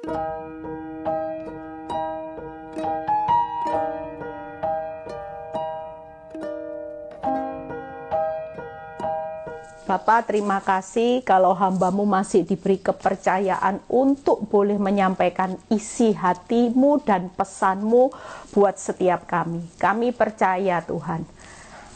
Bapak, terima kasih kalau hamba-Mu masih diberi kepercayaan untuk boleh menyampaikan isi hati-Mu dan pesan-Mu buat setiap kami. Kami percaya Tuhan,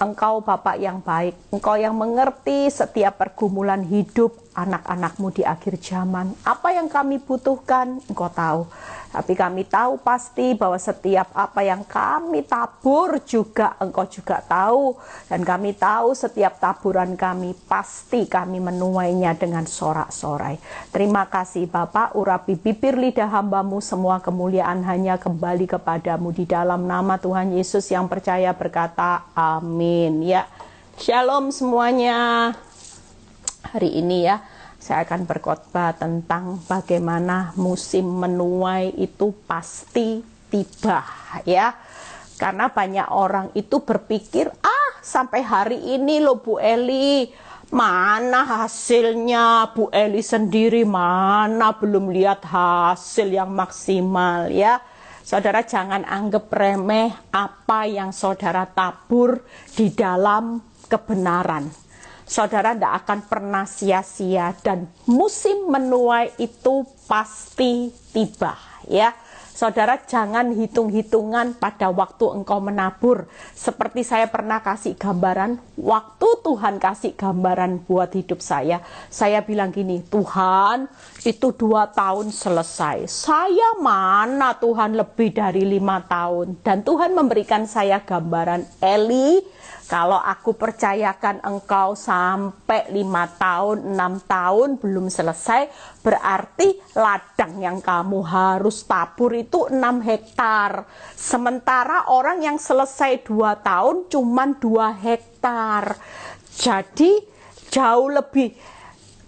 Engkau Bapak yang baik, Engkau yang mengerti setiap pergumulan hidup anak-anak-Mu di akhir zaman. Apa yang kami butuhkan, Engkau tahu. Tapi kami tahu pasti bahwa setiap apa yang kami tabur juga Engkau juga tahu. Dan kami tahu setiap taburan kami pasti kami menuainya dengan sorak-sorai. Terima kasih Bapak, urapi bibir lidah hamba-Mu, semua kemuliaan hanya kembali kepadamu. Di dalam nama Tuhan Yesus yang percaya berkata amin. Ya, shalom semuanya. Hari ini ya, saya akan berkhotbah tentang bagaimana musim menuai itu pasti tiba ya. Karena banyak orang itu berpikir, sampai hari ini loh Bu Eli, mana hasilnya? Bu Eli sendiri mana belum lihat hasil yang maksimal ya. Saudara jangan anggap remeh apa yang saudara tabur di dalam kebenaran. Saudara tidak akan pernah sia-sia dan musim menuai itu pasti tiba ya. Saudara jangan hitung-hitungan pada waktu engkau menabur. Seperti saya pernah kasih gambaran, waktu Tuhan kasih gambaran buat hidup saya bilang gini, Tuhan itu 2 tahun selesai. Saya mana Tuhan lebih dari 5 tahun. Dan Tuhan memberikan saya gambaran, Eli, kalau aku percayakan engkau sampai 5 tahun, 6 tahun belum selesai, berarti ladang yang kamu harus tabur itu 6 hektar. Sementara orang yang selesai 2 tahun cuman 2 hektar. Jadi jauh lebih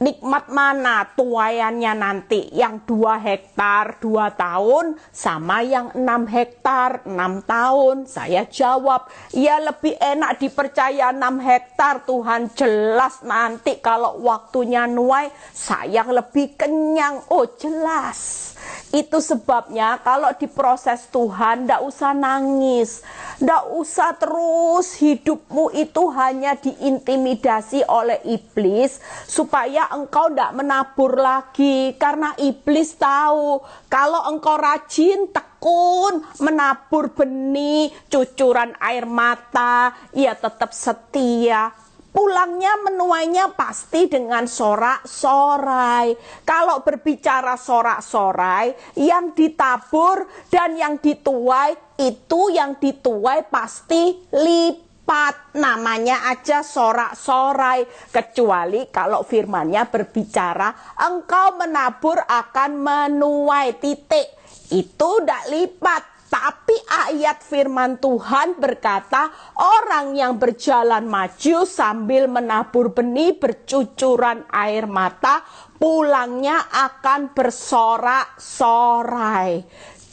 nikmat mana tuaiannya nanti, yang 2 hektar 2 tahun sama yang 6 hektar 6 tahun. Saya jawab, ya lebih enak dipercaya 6 hektar Tuhan, jelas nanti kalau waktunya nuai saya lebih kenyang. Oh jelas. Itu sebabnya kalau diproses Tuhan ndak usah nangis, ndak usah terus hidupmu itu hanya diintimidasi oleh iblis supaya engkau ndak menabur lagi. Karena iblis tahu kalau engkau rajin tekun menabur benih, cucuran air mata, ia tetap setia. Pulangnya menuainya pasti dengan sorak-sorai. Kalau berbicara sorak-sorai, yang ditabur dan yang dituai, itu yang dituai pasti lipat. Namanya aja sorak-sorai. Kecuali kalau firman-Nya berbicara, engkau menabur akan menuai, titik. Itu tidak lipat. Tapi ayat firman Tuhan berkata, orang yang berjalan maju sambil menabur benih bercucuran air mata, pulangnya akan bersorak-sorai.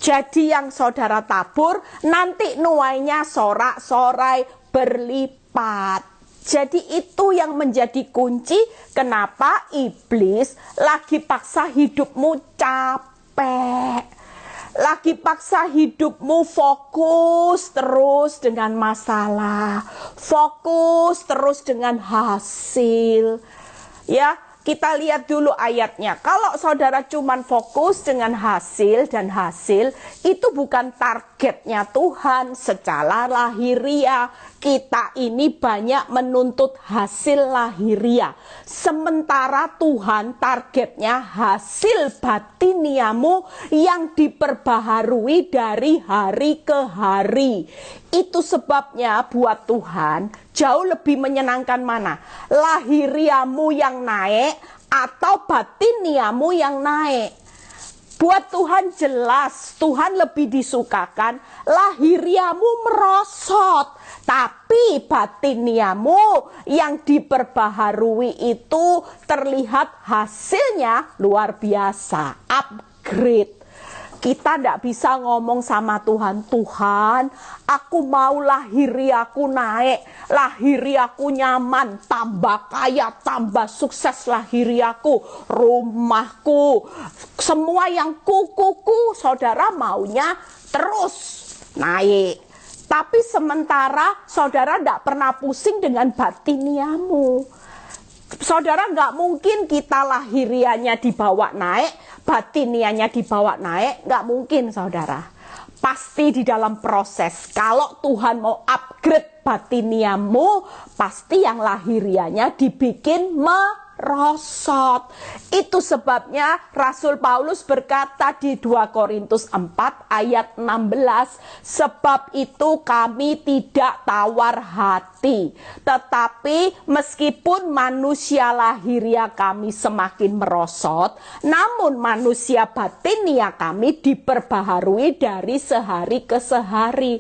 Jadi yang saudara tabur, nanti nuainya sorak-sorai berlipat. Jadi itu yang menjadi kunci kenapa iblis lagi paksa hidupmu capek. Lagi paksa hidupmu fokus terus dengan masalah, fokus terus dengan hasil. Ya, kita lihat dulu ayatnya. Kalau saudara cuman fokus dengan hasil dan hasil, itu bukan targetnya Tuhan secara lahiriah. Kita ini banyak menuntut hasil lahiriah. Sementara Tuhan targetnya hasil batiniamu yang diperbaharui dari hari ke hari. Itu sebabnya buat Tuhan jauh lebih menyenangkan mana? Lahiriamu yang naik atau batiniamu yang naik? Buat Tuhan jelas, Tuhan lebih disukakan lahiriamu merosot. Tapi batiniamu yang diperbaharui itu terlihat hasilnya luar biasa, upgrade. Kita tidak bisa ngomong sama Tuhan, Tuhan, aku mau lahiri aku naik, lahiri aku nyaman, tambah kaya, tambah sukses lahiri aku, rumahku, semua yang kukuku, saudara maunya terus naik. Tapi sementara saudara tidak pernah pusing dengan batiniamu. Saudara, nggak mungkin kita lahiriannya dibawa naik, batiniannya dibawa naik, nggak mungkin saudara. Pasti di dalam proses, kalau Tuhan mau upgrade batiniamu, pasti yang lahiriannya dibikin merosot. Itu sebabnya Rasul Paulus berkata di 2 Korintus 4 ayat 16, sebab itu kami tidak tawar hati, tetapi meskipun manusia lahiria kami semakin merosot, namun manusia batinia kami diperbaharui dari sehari ke sehari.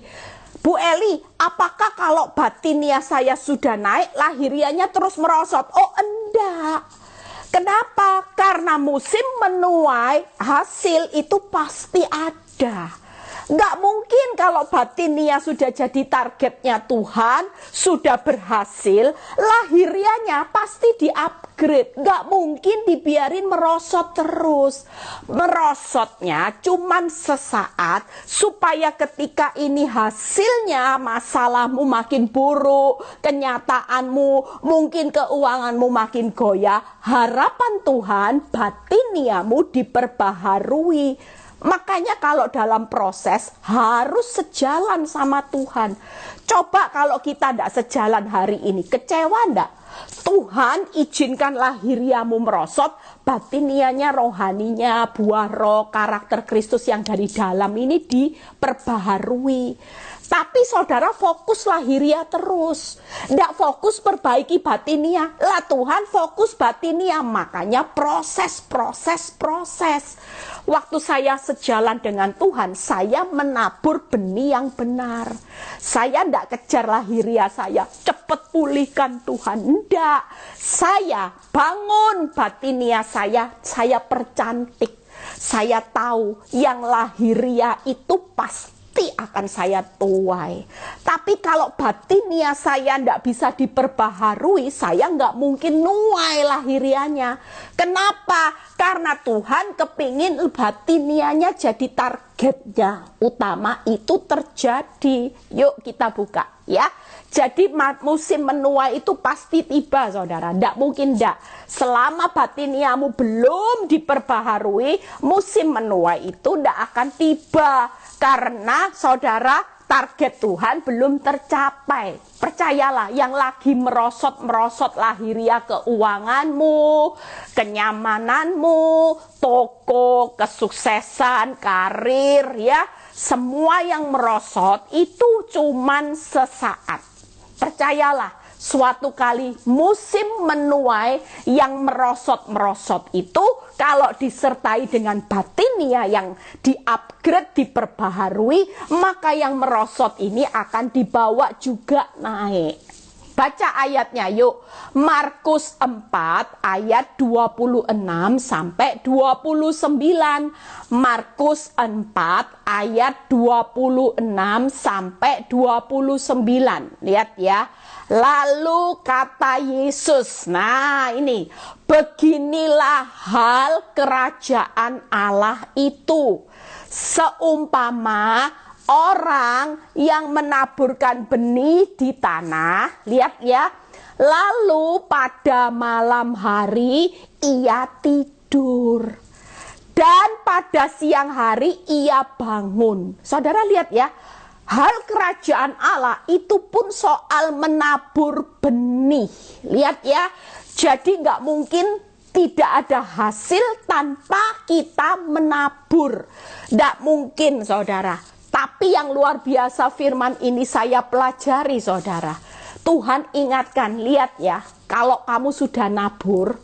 Bu Eli, apakah kalau batinia saya sudah naik, lahirianya terus merosot? Oh enggak. Kenapa? Karena musim menuai hasil itu pasti ada. Nggak mungkin kalau batinia sudah jadi targetnya Tuhan, sudah berhasil, lahirianya pasti di-upgrade. Nggak mungkin dibiarin merosot terus. Merosotnya cuman sesaat, supaya ketika ini hasilnya masalahmu makin buruk, kenyataanmu, mungkin keuanganmu makin goyah, harapan Tuhan batiniamu diperbaharui. Makanya kalau dalam proses harus sejalan sama Tuhan. Coba kalau kita tidak sejalan hari ini, kecewa enggak? Tuhan izinkan lahiriamu merosot, batinianya, rohaninya, buah roh, karakter Kristus yang dari dalam ini diperbaharui. Tapi saudara fokus lahiria terus, tidak fokus perbaiki batinia. Lah Tuhan fokus batinia, makanya proses. Waktu saya sejalan dengan Tuhan, saya menabur benih yang benar. Saya tidak kejar lahiria saya, cepat pulihkan Tuhan. Tidak, saya bangun batinia saya percantik. Saya tahu yang lahiria itu pasti akan saya tuai. Tapi kalau batinia saya tidak bisa diperbaharui, saya nggak mungkin nuai lahirianya. Kenapa? Karena Tuhan kepingin batinianya jadi targetnya utama itu terjadi. Yuk kita buka ya. Jadi musim menuai itu pasti tiba saudara. Tidak mungkin tidak. Selama batiniamu belum diperbaharui, musim menuai itu tidak akan tiba. Karena saudara, target Tuhan belum tercapai. Percayalah, yang lagi merosot lahiria keuanganmu, kenyamananmu, toko, kesuksesan, karir ya. Semua yang merosot itu cuman sesaat. Percayalah, suatu kali musim menuai yang merosot itu kalau disertai dengan batinia yang di-upgrade, diperbaharui, maka yang merosot ini akan dibawa juga naik. Baca ayatnya yuk. Markus 4 ayat 26 sampai 29. Markus 4 ayat 26 sampai 29. Lihat ya. Lalu kata Yesus, nah ini, beginilah hal kerajaan Allah itu. Seumpama orang yang menaburkan benih di tanah, lihat ya, lalu pada malam hari ia tidur, dan pada siang hari ia bangun. Saudara lihat ya, hal kerajaan Allah itu pun soal menabur benih. Lihat ya, jadi nggak mungkin tidak ada hasil tanpa kita menabur. Nggak mungkin saudara. Tapi yang luar biasa firman ini saya pelajari saudara. Tuhan ingatkan, lihat ya, kalau kamu sudah nabur,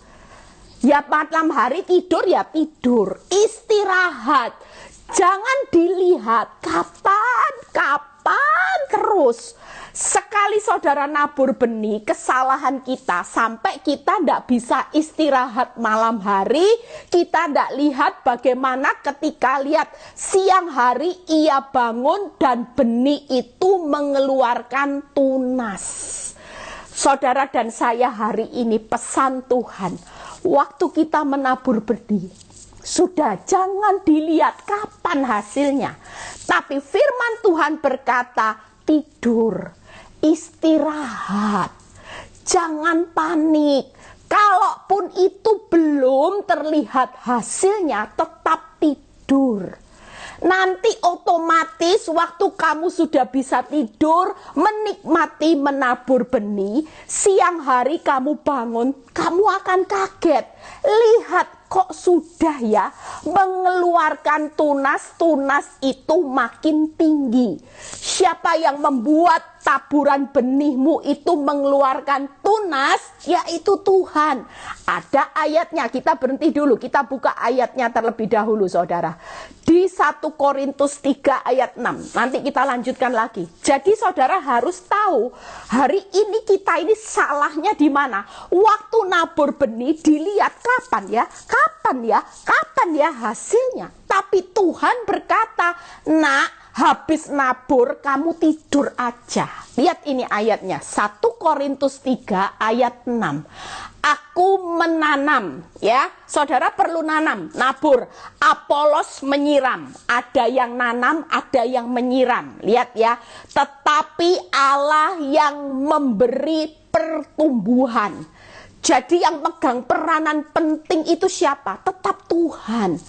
ya malam hari tidur ya tidur, istirahat. Jangan dilihat kapan terus. Sekali saudara nabur benih, kesalahan kita sampai kita tidak bisa istirahat malam hari, kita tidak lihat bagaimana ketika lihat siang hari ia bangun dan benih itu mengeluarkan tunas. Saudara dan saya hari ini pesan Tuhan, waktu kita menabur benih, sudah jangan dilihat kapan hasilnya. Tapi firman Tuhan berkata, tidur. Istirahat, jangan panik. Kalaupun itu belum terlihat hasilnya, tetap tidur. Nanti otomatis waktu kamu sudah bisa tidur, menikmati menabur benih, siang hari kamu bangun, kamu akan kaget. Lihat kok sudah ya mengeluarkan tunas itu makin tinggi. Siapa yang membuat taburan benihmu itu mengeluarkan tunas? Yaitu Tuhan. Ada ayatnya, kita berhenti dulu, kita buka ayatnya terlebih dahulu saudara. Di 1 Korintus 3 ayat 6, nanti kita lanjutkan lagi. Jadi saudara harus tahu, hari ini kita ini salahnya di mana? Waktu nabur benih dilihat kapan ya? Kapan ya hasilnya? Tapi Tuhan berkata, nak, habis nabur kamu tidur aja. Lihat ini ayatnya, 1 Korintus 3 ayat 6. Aku menanam, ya. Saudara perlu nanam, nabur. Apolos menyiram. Ada yang nanam, ada yang menyiram. Lihat ya. Tetapi Allah yang memberi pertumbuhan. Jadi yang pegang peranan penting itu siapa? Tetap Tuhan.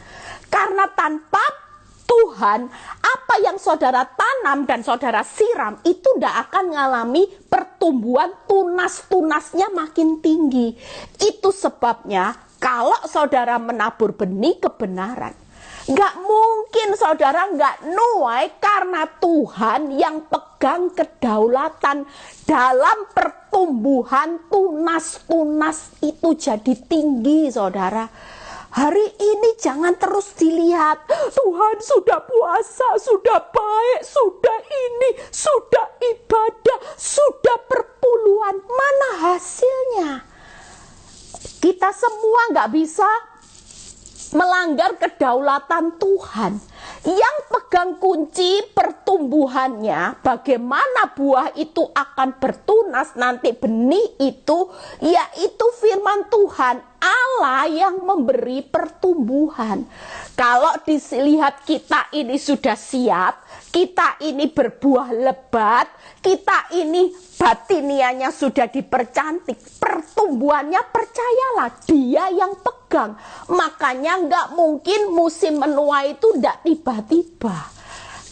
Karena tanpa Tuhan, apa yang saudara tanam dan saudara siram itu tidak akan mengalami pertumbuhan, tunas-tunasnya makin tinggi. Itu sebabnya kalau saudara menabur benih kebenaran, nggak mungkin saudara nggak nuai karena Tuhan yang pegang kedaulatan dalam pertumbuhan tunas-tunas itu jadi tinggi saudara. Hari ini jangan terus dilihat, Tuhan sudah puasa, sudah baik, sudah ini, sudah ibadah, sudah perpuluhan. Mana hasilnya? Kita semua nggak bisa melanggar kedaulatan Tuhan. Yang pegang kunci pertumbuhannya, bagaimana buah itu akan bertunas nanti benih itu, yaitu firman Tuhan, Allah yang memberi pertumbuhan. Kalau dilihat kita ini sudah siap, kita ini berbuah lebat, kita ini batinianya sudah dipercantik, pertumbuhannya percayalah dia yang pegang. Makanya nggak mungkin musim menuai itu tidak tiba-tiba.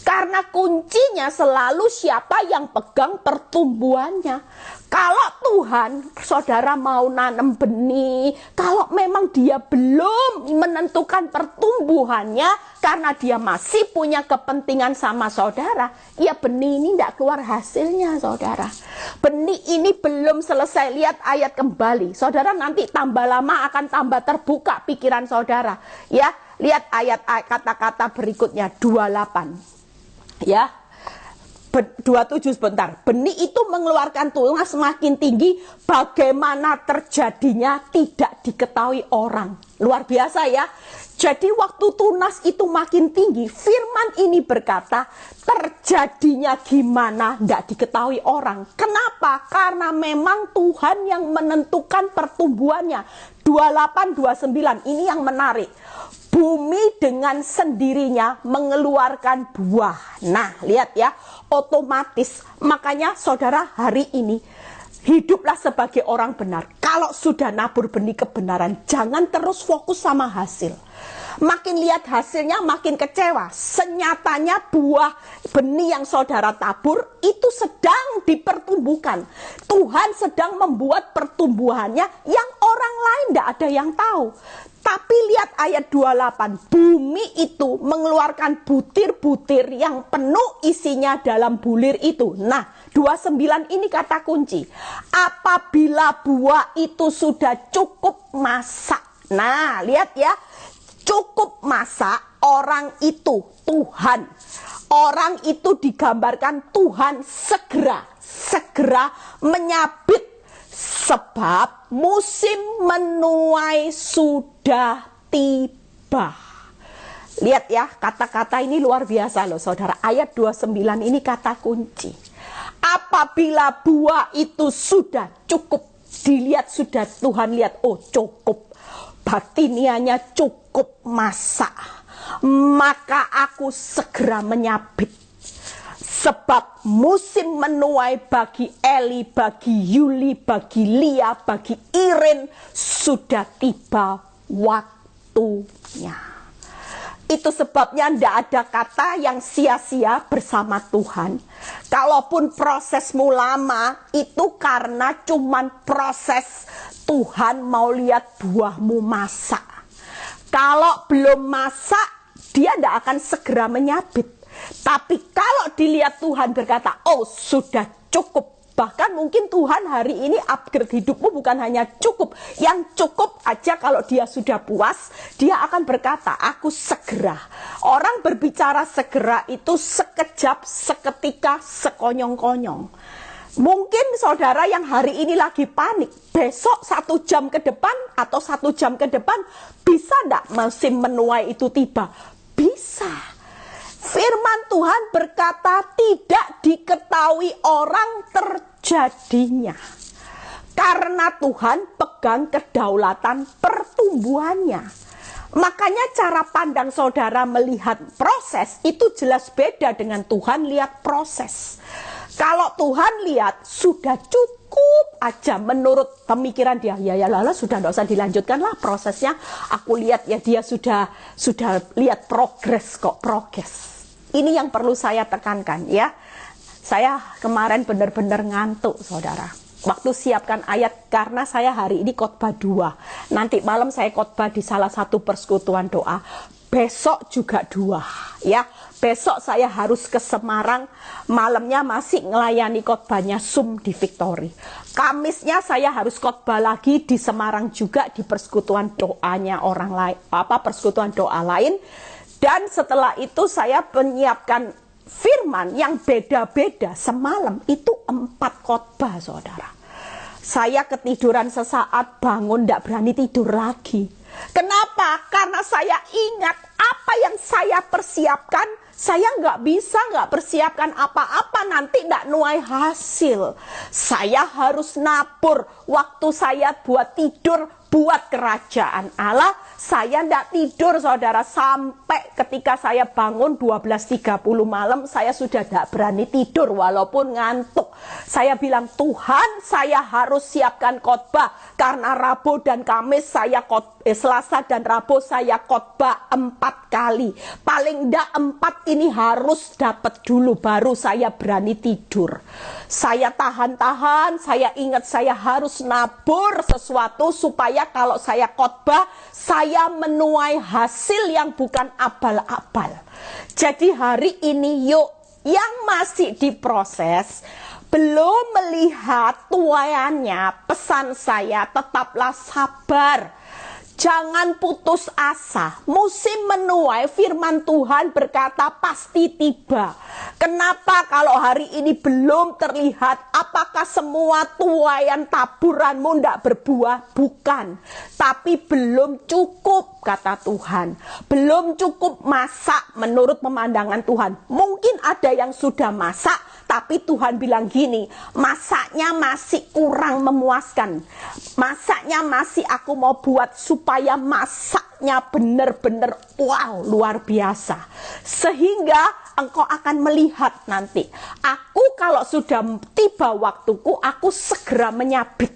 Karena kuncinya selalu siapa yang pegang pertumbuhannya. Kalau Tuhan, saudara mau nanam benih, kalau memang dia belum menentukan pertumbuhannya, karena dia masih punya kepentingan sama saudara, ya benih ini tidak keluar hasilnya saudara. Benih ini belum selesai, lihat ayat kembali. Saudara nanti tambah lama akan tambah terbuka pikiran saudara. Ya, lihat ayat kata-kata berikutnya, 28. Ya, 27 sebentar. Benih itu mengeluarkan tunas semakin tinggi, bagaimana terjadinya tidak diketahui orang. Luar biasa ya. Jadi waktu tunas itu makin tinggi, firman ini berkata terjadinya gimana tidak diketahui orang. Kenapa? Karena memang Tuhan yang menentukan pertumbuhannya. 28, 29 ini yang menarik. Bumi dengan sendirinya mengeluarkan buah. Nah, lihat ya, otomatis. Makanya saudara hari ini, hiduplah sebagai orang benar. Kalau sudah nabur benih kebenaran, jangan terus fokus sama hasil. Makin lihat hasilnya, makin kecewa. Senyatanya buah benih yang saudara tabur, itu sedang dipertumbuhkan. Tuhan sedang membuat pertumbuhannya yang orang lain tidak ada yang tahu. Tapi lihat ayat 28, bumi itu mengeluarkan butir-butir yang penuh isinya dalam bulir itu. Nah, 29 ini kata kunci. Apabila buah itu sudah cukup masak. Nah, lihat ya, cukup masak, orang itu Tuhan. Orang itu digambarkan Tuhan segera segera menyabit, sebab musim menuai sudah tiba. Lihat ya, kata-kata ini luar biasa loh saudara. Ayat 29 ini kata kunci. Apabila buah itu sudah cukup, dilihat sudah Tuhan lihat, oh cukup, batinianya cukup masak, maka aku segera menyabit. Sebab musim menuai bagi Eli, bagi Yuli, bagi Lia, bagi Irin sudah tiba waktunya. Itu sebabnya tidak ada kata yang sia-sia bersama Tuhan. Kalaupun prosesmu lama, itu karena cuman proses Tuhan mau lihat buahmu masak. Kalau belum masak, dia tidak akan segera menyabit. Tapi kalau dilihat Tuhan berkata, oh sudah cukup. Bahkan mungkin Tuhan hari ini upgrade hidupmu bukan hanya cukup. Yang cukup aja kalau dia sudah puas, dia akan berkata, aku segera. Orang berbicara segera itu sekejap, seketika, sekonyong-konyong. Mungkin saudara yang hari ini lagi panik, besok 1 jam ke depan atau 1 jam ke depan, bisa enggak musim menuai itu tiba? Bisa. Firman Tuhan berkata tidak diketahui orang terjadinya. Karena Tuhan pegang kedaulatan pertumbuhannya. Makanya cara pandang saudara melihat proses itu jelas beda dengan Tuhan lihat proses. Kalau Tuhan lihat sudah cukup aja menurut pemikiran dia, ya lala sudah tidak usah dilanjutkan lah prosesnya. Aku lihat ya dia sudah lihat progres kok, progres. Ini yang perlu saya tekankan ya. Saya kemarin benar-benar ngantuk saudara. Waktu siapkan ayat karena saya hari ini khotbah 2. Nanti malam saya khotbah di salah satu persekutuan doa. Besok juga 2 ya. Besok saya harus ke Semarang. Malamnya masih ngelayani khotbahnya Zoom di Victory. Kamisnya saya harus khotbah lagi di Semarang juga di persekutuan doanya orang lain, persekutuan doa lain. Dan setelah itu saya menyiapkan firman yang beda-beda. Semalam itu 4 khotbah saudara. Saya ketiduran sesaat, bangun tidak berani tidur lagi. Kenapa? Karena saya ingat apa yang saya persiapkan. Saya nggak persiapkan apa-apa, nanti tidak nuai hasil. Saya harus nabur. Waktu saya buat tidur, buat kerajaan Allah, saya tidak tidur saudara. Sampai ketika saya bangun 12.30 malam, saya sudah tidak berani tidur walaupun ngantuk. Saya bilang, Tuhan saya harus siapkan khotbah. Karena Rabu dan Kamis saya Selasa dan Rabu saya khotbah 4 kali. Paling tidak 4 ini harus dapat dulu baru saya berani tidur. Saya tahan-tahan, saya ingat saya harus nabur sesuatu supaya kalau saya khotbah saya menuai hasil yang bukan abal-abal. Jadi hari ini yuk yang masih diproses, belum melihat tuaiannya, pesan saya tetaplah sabar. Jangan putus asa. Musim menuai, firman Tuhan berkata pasti tiba. Kenapa kalau hari ini belum terlihat? Apakah semua tuaian taburanmu tidak berbuah? Bukan. Tapi belum cukup kata Tuhan. Belum cukup masak menurut pemandangan Tuhan. Mungkin ada yang sudah masak, tapi Tuhan bilang gini, masaknya masih kurang memuaskan. Masaknya masih aku mau buat supaya masaknya benar-benar wow, luar biasa. Sehingga engkau akan melihat nanti. Aku kalau sudah tiba waktuku, aku segera menyabit.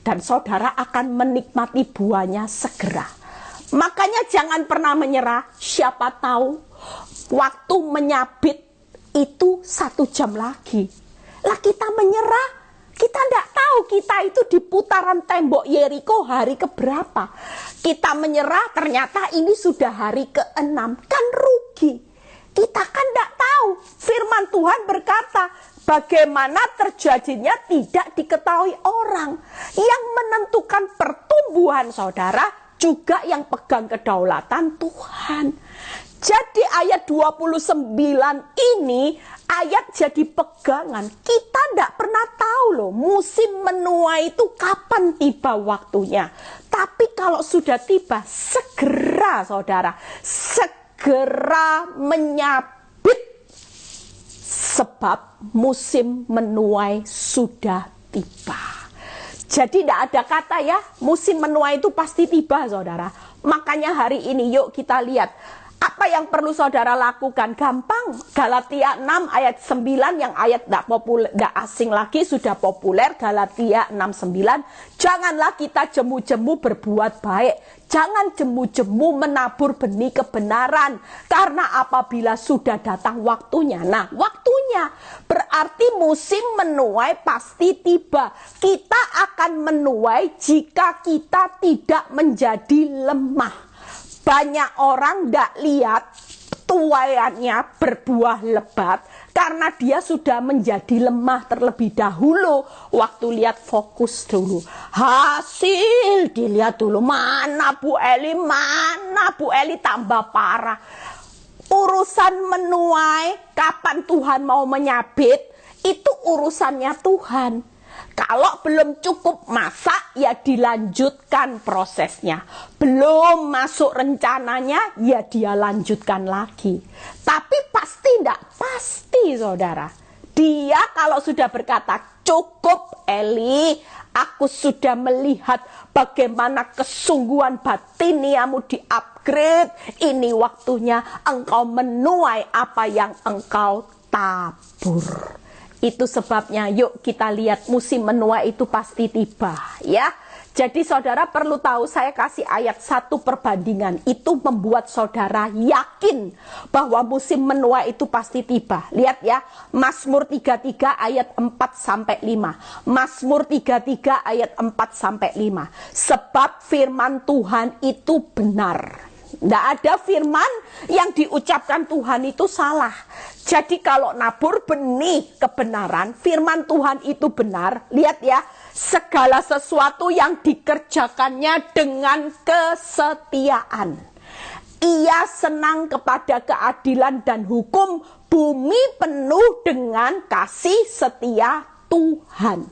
Dan saudara akan menikmati buahnya segera. Makanya jangan pernah menyerah. Siapa tahu waktu menyabit itu 1 jam lagi. Lah kita menyerah, kita tidak tahu kita itu di putaran tembok Yeriko hari keberapa. Kita menyerah ternyata ini sudah hari ke-6, kan rugi. Kita kan tidak tahu. Firman Tuhan berkata, bagaimana terjadinya tidak diketahui orang. Yang menentukan pertumbuhan saudara juga yang pegang kedaulatan Tuhan. Jadi ayat 29 ini ayat jadi pegangan. Kita tidak pernah tahu loh musim menuai itu kapan tiba waktunya. Tapi kalau sudah tiba, segera saudara, segera menyabit, sebab musim menuai sudah tiba. Jadi tidak ada kata ya, musim menuai itu pasti tiba saudara. Makanya hari ini yuk kita lihat apa yang perlu saudara lakukan. Gampang, Galatia 6 ayat 9 yang ayat tidak asing lagi, sudah populer. Galatia 6:9, janganlah kita jemu-jemu berbuat baik, jangan jemu-jemu menabur benih kebenaran, karena apabila sudah datang waktunya. Nah, waktunya berarti musim menuai pasti tiba. Kita akan menuai jika kita tidak menjadi lemah. Banyak orang tidak lihat tuaiannya berbuah lebat karena dia sudah menjadi lemah terlebih dahulu. Waktu lihat fokus dulu, hasil dilihat dulu, mana Bu Eli tambah parah. Urusan menuai, kapan Tuhan mau menyabit, itu urusannya Tuhan. Kalau belum cukup masak, ya dilanjutkan prosesnya. Belum masuk rencananya, ya dia lanjutkan lagi. Tapi pasti tidak pasti saudara. Dia kalau sudah berkata, cukup Eli, aku sudah melihat bagaimana kesungguhan batiniamu di-upgrade. Ini waktunya engkau menuai apa yang engkau tabur. Itu sebabnya yuk kita lihat musim menuai itu pasti tiba ya. Jadi saudara perlu tahu, saya kasih ayat 1 perbandingan. Itu membuat saudara yakin bahwa musim menuai itu pasti tiba. Lihat ya, Mazmur 33 ayat 4-5. Mazmur 33 ayat 4-5. Sebab firman Tuhan itu benar. Tidak ada firman yang diucapkan Tuhan itu salah. Jadi kalau nabur benih kebenaran, firman Tuhan itu benar. Lihat ya, segala sesuatu yang dikerjakannya dengan kesetiaan. Ia senang kepada keadilan dan hukum, bumi penuh dengan kasih setia Tuhan.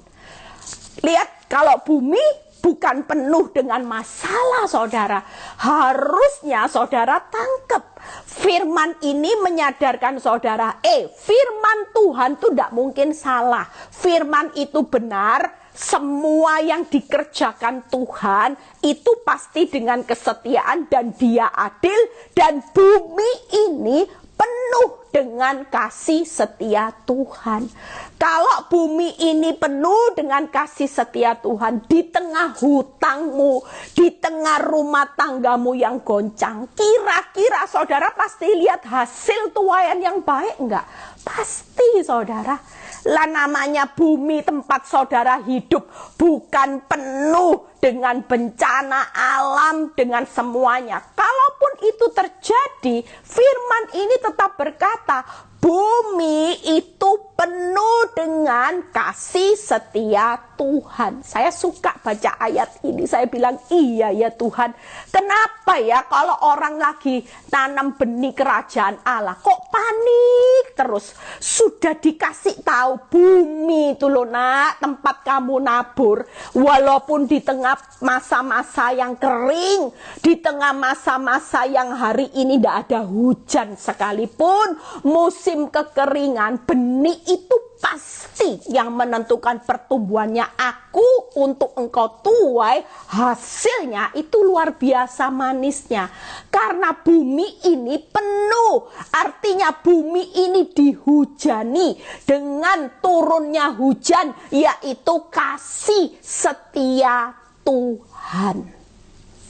Lihat, kalau bumi bukan penuh dengan masalah saudara, harusnya saudara tangkap. Firman ini menyadarkan saudara, firman Tuhan itu tidak mungkin salah. Firman itu benar, semua yang dikerjakan Tuhan itu pasti dengan kesetiaan dan dia adil. Dan bumi ini penuh dengan kasih setia Tuhan. Kalau bumi ini penuh dengan kasih setia Tuhan, di tengah hutangmu, di tengah rumah tanggamu yang goncang, kira-kira saudara pasti lihat hasil tuaian yang baik enggak? Pasti saudara. Lah namanya bumi tempat saudara hidup bukan penuh dengan bencana alam, dengan semuanya. Kalaupun itu terjadi, firman ini tetap berkata, bumi itu penuh dengan kasih setia Tuhan. Saya suka baca ayat ini, saya bilang iya ya Tuhan. Kenapa ya kalau orang lagi tanam benih kerajaan Allah, kok panik terus? Sudah dikasih tahu bumi itu loh nak, tempat kamu nabur. Walaupun di tengah masa-masa yang kering, di tengah masa-masa yang hari ini tidak ada hujan sekalipun, musim kekeringan, benih itu pasti yang menentukan pertumbuhannya. Aku untuk engkau tuai, hasilnya itu luar biasa manisnya. Karena bumi ini penuh, artinya bumi ini dihujani dengan turunnya hujan, yaitu kasih setia Tuhan.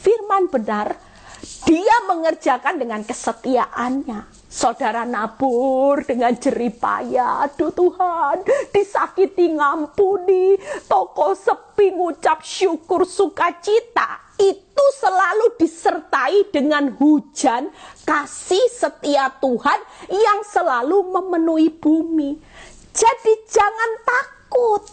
Firman benar, dia mengerjakan dengan kesetiaannya. Saudara nabur dengan jeripaya, aduh Tuhan, disakiti ngampuni, toko sepi ngucap syukur sukacita. Itu selalu disertai dengan hujan kasih setia Tuhan yang selalu memenuhi bumi. Jadi jangan takut.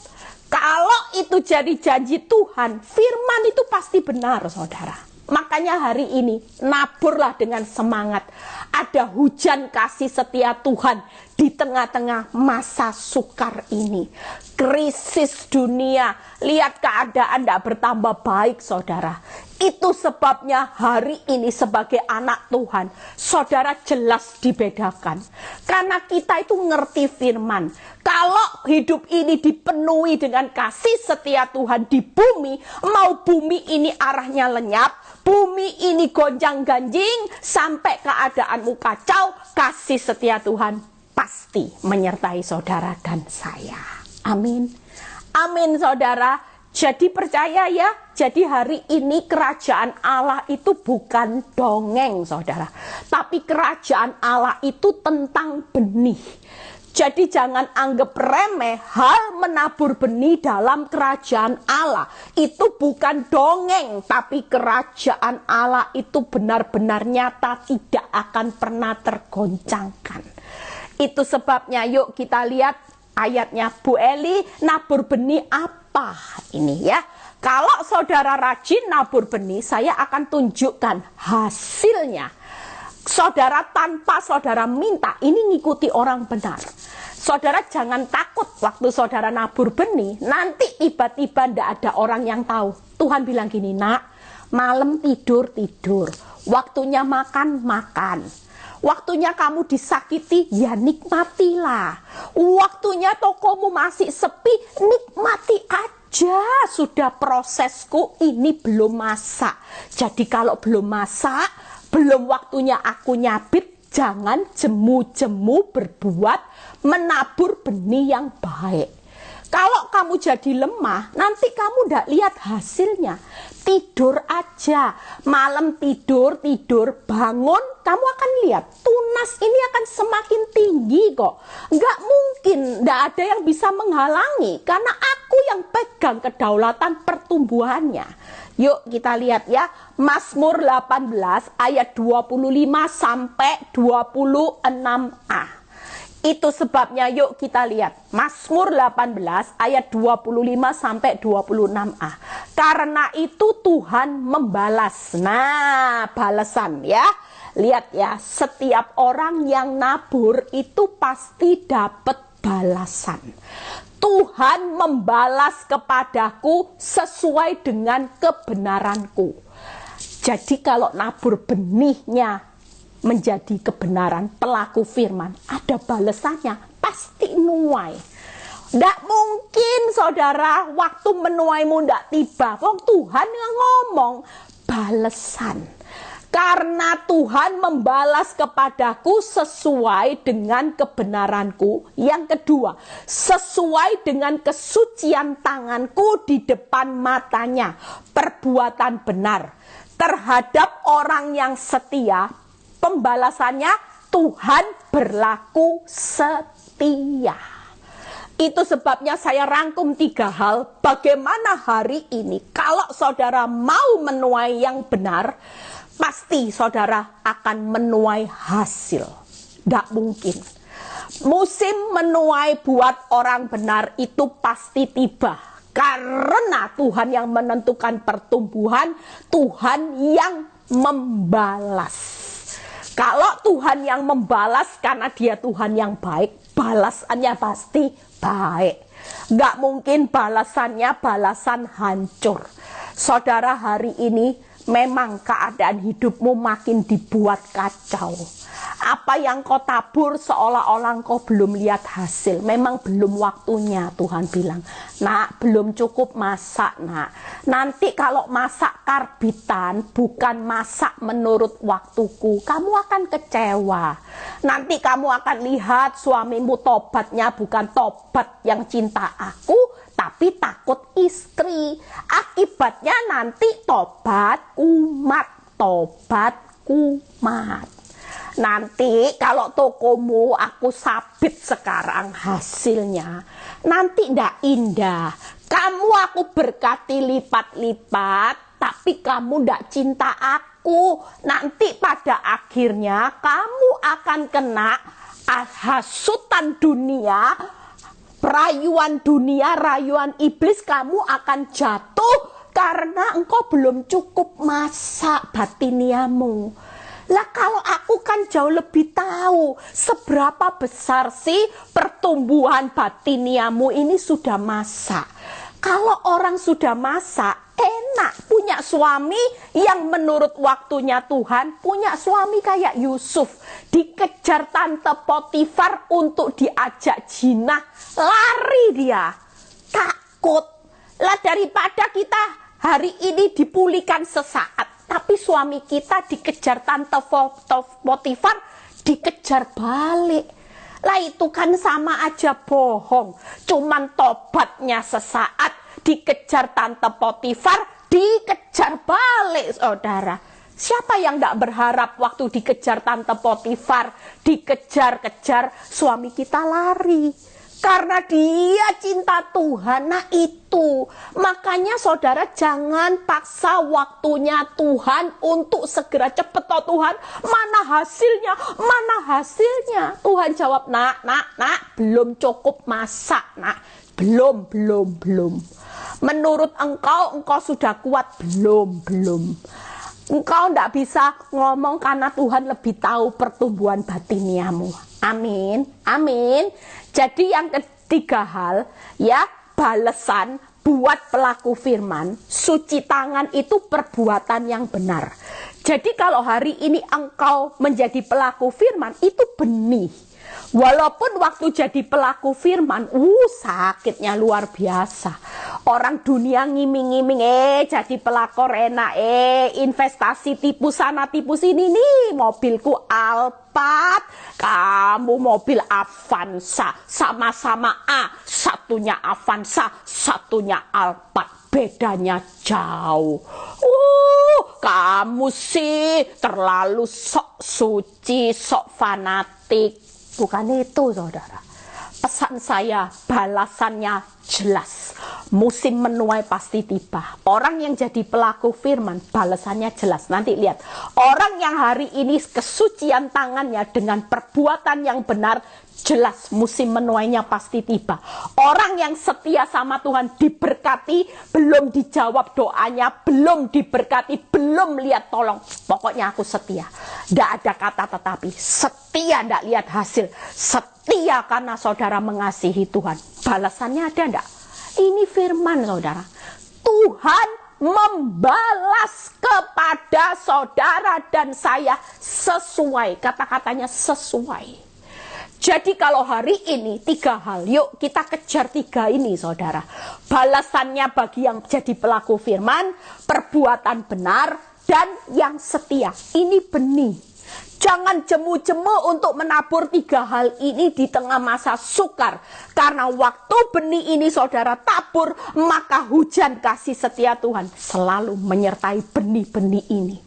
Kalau itu jadi janji Tuhan, firman itu pasti benar saudara. Makanya hari ini naburlah dengan semangat. Ada hujan kasih setia Tuhan di tengah-tengah masa sukar ini. Krisis dunia, lihat keadaan tidak bertambah baik saudara. Itu sebabnya hari ini sebagai anak Tuhan, saudara jelas dibedakan. Karena kita itu ngerti firman. Kalau hidup ini dipenuhi dengan kasih setia Tuhan di bumi, mau bumi ini arahnya lenyap, bumi ini gonjang-ganjing, sampai keadaanmu kacau, kasih setia Tuhan pasti menyertai saudara dan saya. Amin. Amin saudara. Jadi percaya ya, jadi hari ini kerajaan Allah itu bukan dongeng saudara. Tapi kerajaan Allah itu tentang benih. Jadi jangan anggap remeh hal menabur benih dalam kerajaan Allah. Itu bukan dongeng, tapi kerajaan Allah itu benar-benar nyata, tidak akan pernah tergoncangkan. Itu sebabnya yuk kita lihat ayatnya. Bu Eli, nabur benih apa ini ya? Kalau saudara rajin nabur benih, saya akan tunjukkan hasilnya. Saudara tanpa saudara minta, ini ngikuti orang benar. Saudara jangan takut waktu saudara nabur benih, nanti tiba-tiba ndak ada orang yang tahu. Tuhan bilang gini, nak, malam tidur, waktunya makan. Waktunya kamu disakiti, ya nikmatilah. Waktunya tokomu masih sepi, nikmati aja. Sudah prosesku, ini belum masak. Jadi kalau belum masak, belum waktunya aku nyabit, jangan jemu-jemu berbuat menabur benih yang baik. Kalau kamu jadi lemah, nanti kamu ndak lihat hasilnya. Tidur aja, malam tidur, bangun, kamu akan lihat tunas ini akan semakin tinggi kok. Nggak mungkin, ndak ada yang bisa menghalangi, karena aku yang pegang kedaulatan pertumbuhannya. Yuk kita lihat ya, Mazmur 18 ayat 25 sampai 26a. Itu sebabnya yuk kita lihat Mazmur 18 ayat 25 sampai 26a. Karena itu Tuhan membalas. Nah, balasan ya. Lihat ya, setiap orang yang nabur itu pasti dapat balasan. Tuhan membalas kepadaku sesuai dengan kebenaranku. Jadi kalau nabur benihnya menjadi kebenaran, pelaku firman, ada balasannya, pasti nuai. Nggak mungkin saudara waktu menuaimu nggak tiba. Wong Tuhan yang ngomong balasan. Karena Tuhan membalas kepadaku sesuai dengan kebenaranku. Yang kedua, sesuai dengan kesucian tanganku di depan matanya. Perbuatan benar terhadap orang yang setia. Pembalasannya Tuhan berlaku setia. Itu sebabnya saya rangkum 3 hal. Bagaimana hari ini kalau saudara mau menuai yang benar, pasti saudara akan menuai hasil. Tidak mungkin. Musim menuai buat orang benar itu pasti tiba. Karena Tuhan yang menentukan pertumbuhan, Tuhan yang membalas. Kalau Tuhan yang membalas karena dia Tuhan yang baik, balasannya pasti baik. Nggak mungkin balasannya balasan hancur. Saudara, hari ini memang keadaan hidupmu makin dibuat kacau. Apa yang kau tabur seolah-olah kau belum lihat hasil. Memang belum waktunya, Tuhan bilang. Nak, belum cukup masak, nak. Nanti kalau masak karbitan, bukan masak menurut waktuku, kamu akan kecewa. Nanti kamu akan lihat suamimu tobatnya bukan tobat yang cinta aku, tapi takut istri. Akibatnya nanti tobat kumat. Nanti kalau tokomu aku sabit sekarang hasilnya, nanti ndak indah. Kamu aku berkati lipat-lipat, tapi kamu ndak cinta aku. Nanti pada akhirnya kamu akan kena hasutan dunia, rayuan iblis, kamu akan jatuh Karena engkau belum cukup masak batiniamu. Lah kalau aku kan jauh lebih tahu seberapa besar sih pertumbuhan batiniamu ini sudah masak. Kalau orang sudah masak, enak punya suami yang menurut waktunya Tuhan, punya suami kayak Yusuf. Dikejar tante Potifar untuk diajak jinah, lari dia. Takut. Lah daripada kita hari ini dipulihkan sesaat, tapi suami kita dikejar tante Potifar, dikejar balik. Lah itu kan sama aja bohong. Cuman tobatnya sesaat, dikejar tante Potifar, dikejar balik, saudara. Siapa yang tidak berharap waktu dikejar tante Potifar, dikejar-kejar, suami kita lari? Karena dia cinta Tuhan. Nah itu, makanya saudara jangan paksa waktunya Tuhan untuk segera cepet. Oh Tuhan, mana hasilnya? Mana hasilnya? Tuhan jawab, nak, belum cukup masak, nak. Belum. Menurut engkau sudah kuat? Belum. Engkau tidak bisa ngomong karena Tuhan lebih tahu pertumbuhan batiniamu. Amin. Jadi yang ketiga hal, ya, balasan buat pelaku firman, suci tangan itu perbuatan yang benar. Jadi kalau hari ini engkau menjadi pelaku firman, itu benih. Walaupun waktu jadi pelaku firman, sakitnya luar biasa. Orang dunia ngiming-ngiming, jadi pelakor enak, investasi tipu sana tipu sini nih, mobilku Alphard, kamu mobil Avanza, sama-sama A, satunya Avanza, satunya Alphard, bedanya jauh. Kamu sih terlalu sok suci, sok fanatik. Bukan itu, saudara. Pesan saya, balasannya jelas. Musim menuai pasti tiba. Orang yang jadi pelaku firman, balasannya jelas. Nanti lihat, orang yang hari ini kesucian tangannya dengan perbuatan yang benar, jelas musim menuainya pasti tiba. Orang yang setia sama Tuhan diberkati, belum dijawab doanya, belum diberkati, belum lihat tolong. Pokoknya aku setia. Tidak ada kata tetapi. Setia tidak lihat hasil. Setia karena saudara mengasihi Tuhan. Balasannya ada tidak? Ini firman, saudara. Tuhan membalas kepada saudara dan saya sesuai. Kata-katanya sesuai. Jadi kalau hari ini 3 hal, yuk kita kejar 3 ini, saudara. Balasannya bagi yang jadi pelaku firman, perbuatan benar, dan yang setia. Ini benih. Jangan jemu-jemu untuk menabur 3 hal ini di tengah masa sukar. Karena waktu benih ini saudara tabur, maka hujan kasih setia Tuhan selalu menyertai benih-benih ini.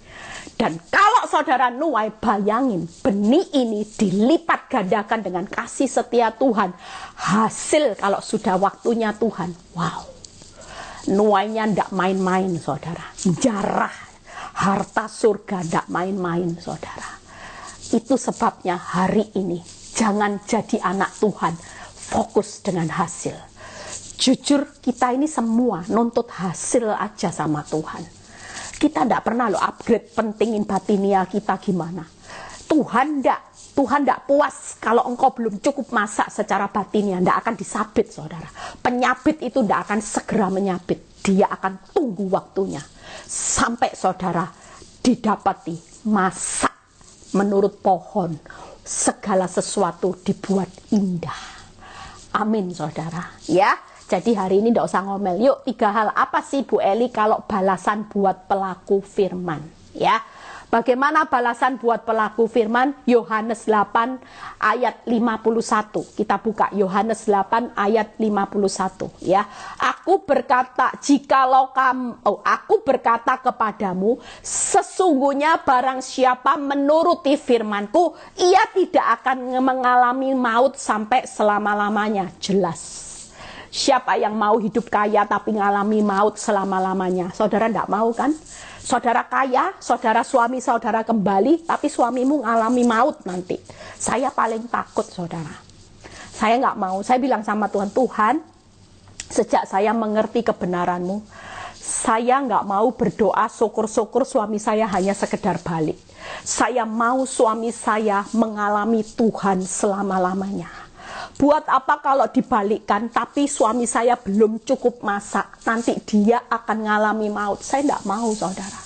Dan kalau saudara nuai, bayangin benih ini dilipat gandakan dengan kasih setia Tuhan. Hasil kalau sudah waktunya Tuhan, wow. Nuainya tidak main-main, saudara. Jarah harta surga tidak main-main, saudara. Itu sebabnya hari ini jangan jadi anak Tuhan, fokus dengan hasil. Jujur kita ini semua nuntut hasil aja sama Tuhan. Kita tidak pernah upgrade pentingin batinia kita gimana. Tuhan tidak puas kalau engkau belum cukup masak secara batinia, tidak akan disabit, saudara. Penyabit itu tidak akan segera menyabit, dia akan tunggu waktunya sampai saudara didapati masak menurut pohon, segala sesuatu dibuat indah. Amin, saudara. Ya, jadi hari ini tidak usah ngomel. Yuk 3 hal apa sih Bu Eli kalau balasan buat pelaku firman? Ya, bagaimana balasan buat pelaku firman? Yohanes 8 ayat 51. Kita buka Yohanes 8 ayat 51. Ya, aku berkata kepadamu, sesungguhnya barang siapa menuruti firmanku, ia tidak akan mengalami maut sampai selama-lamanya. Jelas. Siapa yang mau hidup kaya tapi mengalami maut selama-lamanya? Saudara tidak mau kan? Saudara kaya, saudara suami saudara kembali, tapi suamimu mengalami maut nanti. Saya paling takut, saudara. Saya nggak mau. Saya bilang sama Tuhan, Tuhan, sejak saya mengerti kebenaranmu, Saya nggak mau berdoa syukur-syukur suami saya hanya sekedar balik. Saya mau suami saya mengalami Tuhan selama-lamanya. Buat apa kalau dibalikkan, tapi suami saya belum cukup masak, nanti dia akan mengalami maut. Saya tidak mau, saudara.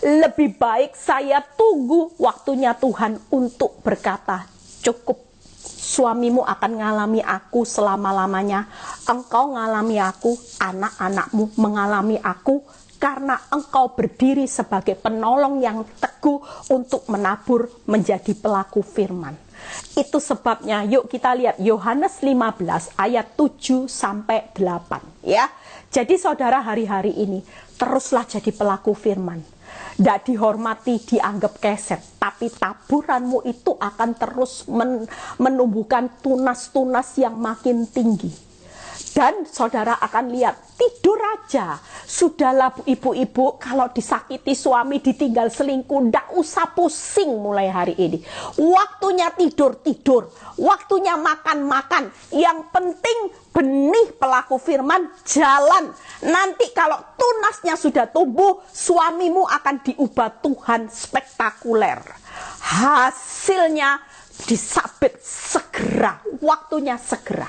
Lebih baik saya tunggu waktunya Tuhan untuk berkata, cukup, suamimu akan mengalami aku selama-lamanya. Engkau mengalami aku, anak-anakmu mengalami aku, karena engkau berdiri sebagai penolong yang teguh untuk menabur menjadi pelaku firman. Itu sebabnya yuk kita lihat Yohanes 15 ayat 7 sampai 8 ya. Jadi saudara hari-hari ini teruslah jadi pelaku firman. Tidak dihormati, dianggap keset, tapi taburanmu itu akan terus menumbuhkan tunas-tunas yang makin tinggi. Dan saudara akan lihat, tidur aja. Sudahlah ibu-ibu, kalau disakiti suami, ditinggal selingkuh, ndak usah pusing mulai hari ini. Waktunya tidur. Waktunya makan. Yang penting benih pelaku firman jalan. Nanti kalau tunasnya sudah tumbuh, suamimu akan diubah Tuhan spektakuler. Hasilnya disabit segera, waktunya segera.